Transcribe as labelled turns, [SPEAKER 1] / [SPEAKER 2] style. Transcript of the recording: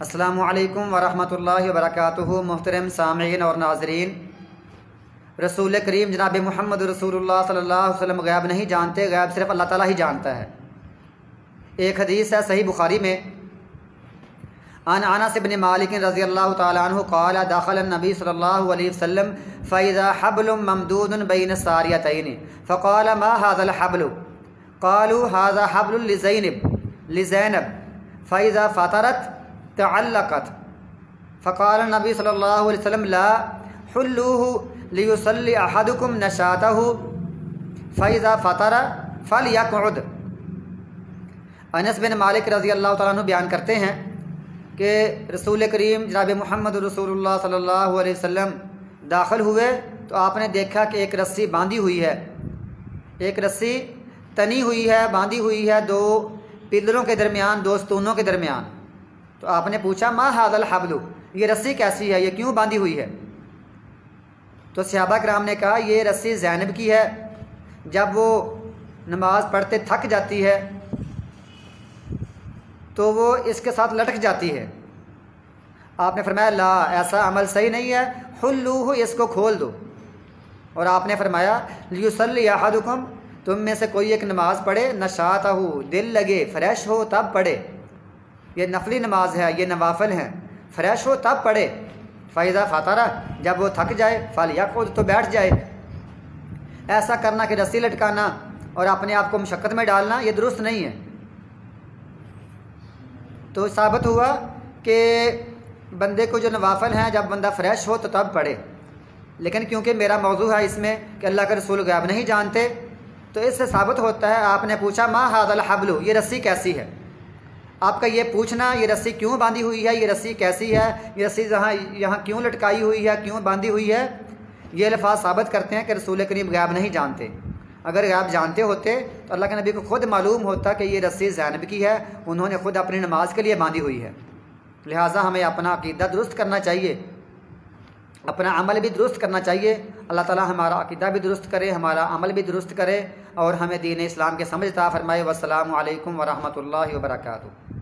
[SPEAKER 1] السلام علیکم ورحمۃ اللہ وبرکاتہ۔ محترم سامعین اور ناظرین، رسول کریم جناب محمد رسول اللہ صلی اللہ علیہ وسلم غیب نہیں جانتے، غیب صرف اللہ تعالیٰ ہی جانتا ہے۔ ایک حدیث ہے صحیح بخاری میں، عن انس بن مالک رضی اللہ تعالی عنہ قال دخل النبی صلی اللہ علیہ وسلم فاذا حبل ممدود بین الساریتین فقال ما هذا الحبل قالوا هذا حبل لزینب فاذا فطرت تعلقت فقال النبی صلی اللہ علیہ وسلم لا حلوه لیصلی احدکم نشاته فاذا فطر فلیقعد۔ انس بن مالک رضی اللہ تعالیٰ عنہ بیان کرتے ہیں کہ رسول کریم جناب محمد رسول اللہ صلی اللہ علیہ وسلم داخل ہوئے تو آپ نے دیکھا کہ ایک رسی باندھی ہوئی ہے، ایک رسی تنی ہوئی ہے، باندھی ہوئی ہے دو پلروں کے درمیان، دو ستونوں کے درمیان۔ تو آپ نے پوچھا ما ھذا الحبل، یہ رسی کیسی ہے، یہ کیوں باندھی ہوئی ہے؟ تو صحابہ کرام نے کہا یہ رسی زینب کی ہے، جب وہ نماز پڑھتے تھک جاتی ہے تو وہ اس کے ساتھ لٹک جاتی ہے۔ آپ نے فرمایا لا، ایسا عمل صحیح نہیں ہے، حلوہ، اس کو کھول دو۔ اور آپ نے فرمایا لیصلی احدکم، تم میں سے کوئی ایک نماز پڑھے نشاطہ، دل لگے، فریش ہو تب پڑھے۔ یہ نفلی نماز ہے، یہ نوافل ہیں، فریش ہو تب پڑھے۔ فاذا فطر، جب وہ تھک جائے، فلیقعد، تو بیٹھ جائے۔ ایسا کرنا کہ رسی لٹکانا اور اپنے آپ کو مشقت میں ڈالنا، یہ درست نہیں ہے۔ تو ثابت ہوا کہ بندے کو جو نوافل ہیں جب بندہ فریش ہو تو تب پڑھے، لیکن کیونکہ میرا موضوع ہے اس میں کہ اللہ کے رسول غیب نہیں جانتے، تو اس سے ثابت ہوتا ہے۔ آپ نے پوچھا ما ھذا الحبل، یہ رسی کیسی ہے؟ آپ کا یہ پوچھنا یہ رسی کیوں باندھی ہوئی ہے، یہ رسی کیسی ہے، یہ رسی یہاں کیوں لٹکائی ہوئی ہے، کیوں باندھی ہوئی ہے، یہ الفاظ ثابت کرتے ہیں کہ رسول کریم غیب نہیں جانتے۔ اگر غیب جانتے ہوتے تو اللہ کے نبی کو خود معلوم ہوتا کہ یہ رسی زینب کی ہے، انہوں نے خود اپنی نماز کے لیے باندھی ہوئی ہے۔ لہٰذا ہمیں اپنا عقیدہ درست کرنا چاہیے، اپنا عمل بھی درست کرنا چاہیے۔ اللہ تعالی ہمارا عقیدہ بھی درست کرے، ہمارا عمل بھی درست کرے، اور ہمیں دین اسلام کے سمجھ عطا فرمائے۔ والسلام علیکم ورحمۃ اللہ وبرکاتہ۔